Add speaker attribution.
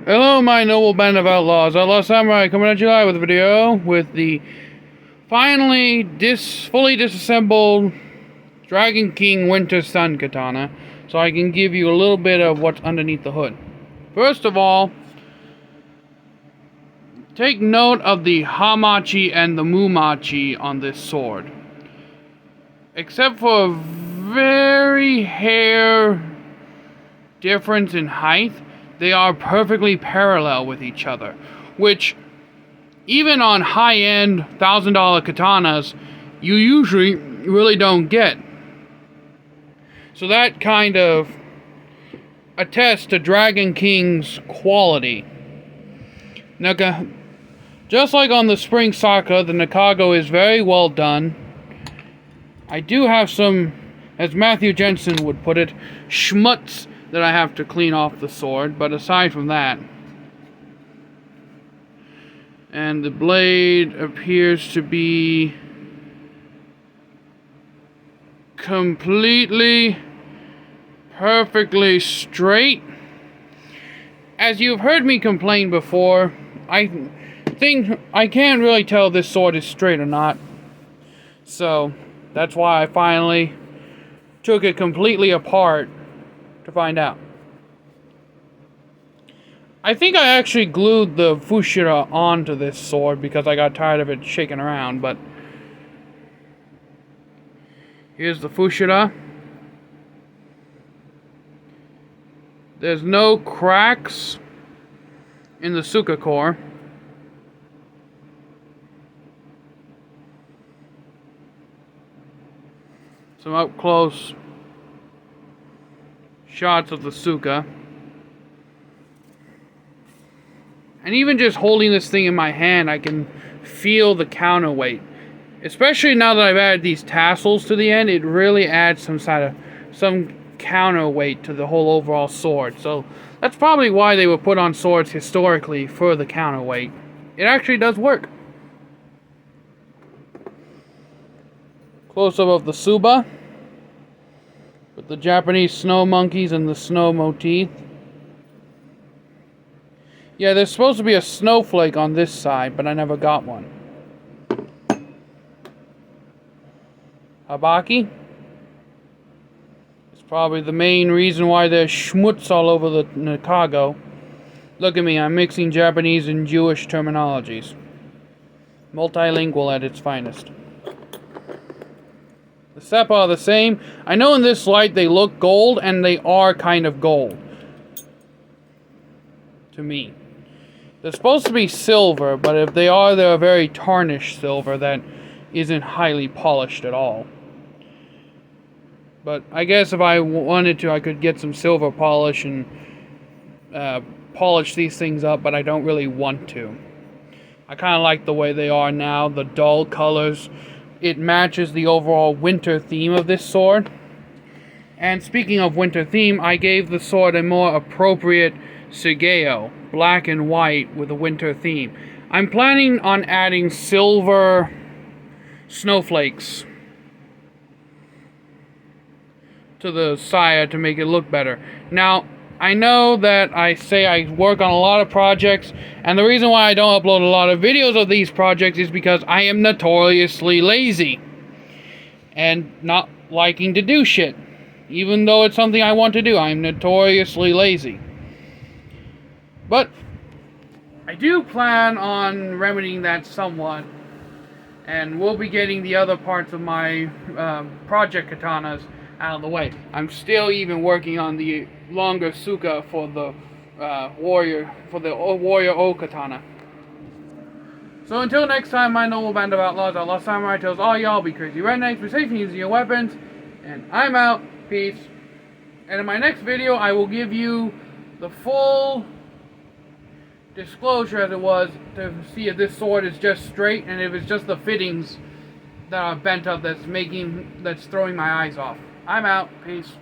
Speaker 1: Hello, my noble band of outlaws. Outlaw Samurai coming at you live with a video with the finally fully disassembled Dragon King Winter Sun katana, so I can give you a little bit of what's underneath the hood. First of all, take note of the hamachi and the mumachi on this sword. Except for a very hair difference in height, they are perfectly parallel with each other, which even on high-end $1,000 katanas you usually really don't get. So that kind of attests to Dragon King's quality. Now, just like on the Spring Saka, the Nakago is very well done. I do have some, as Matthew Jensen would put it, schmutz that I have to clean off the sword, but aside from that, and the blade appears to be completely, perfectly straight. As you've heard me complain before, I think I can't really tell if this sword is straight or not, so that's why I finally took it completely apart to find out. I think I actually glued the fushira onto this sword because I got tired of it shaking around, but here's the fushira. There's no cracks in the suka core. Some up close shots of the suka. And even just holding this thing in my hand, I can feel the counterweight. Especially now that I've added these tassels to the end, it really adds some counterweight to the whole overall sword. So that's probably why they were put on swords historically, for the counterweight. It actually does work. Close-up of the Suba with the Japanese snow monkeys and the snow motif. Yeah, there's supposed to be a snowflake on this side, but I never got one. Habaki. It's probably the main reason why there's schmutz all over the Nakago. Look at me, I'm mixing Japanese and Jewish terminologies. Multilingual at its finest. The seppa are the same. I know in this light they look gold, and they are kind of gold. To me. They're supposed to be silver, but if they are, they're a very tarnished silver that isn't highly polished at all. But I guess if I wanted to, I could get some silver polish and polish these things up, but I don't really want to. I kind of like the way they are now, the dull colors. It matches the overall winter theme of this sword. And speaking of winter theme, I gave the sword a more appropriate Sugeo, black and white with a winter theme. I'm planning on adding silver snowflakes to the saya to make it look better. Now, I know that I say I work on a lot of projects, and the reason why I don't upload a lot of videos of these projects is because I am notoriously lazy and not liking to do shit. Even though it's something I want to do, I'm notoriously lazy. But I do plan on remedying that somewhat, and we'll be getting the other parts of my project katanas out of the way. I'm still even working on the longer suka for the warrior O katana. So until next time, my noble band of outlaws, Outlaw Samurai tells all y'all be crazy rednecks, be safe in using your weapons, and I'm out. Peace. And in my next video, I will give you the full disclosure, as it was, to see if this sword is just straight and if it's just the fittings that are bent up that's throwing my eyes off. I'm out. Peace.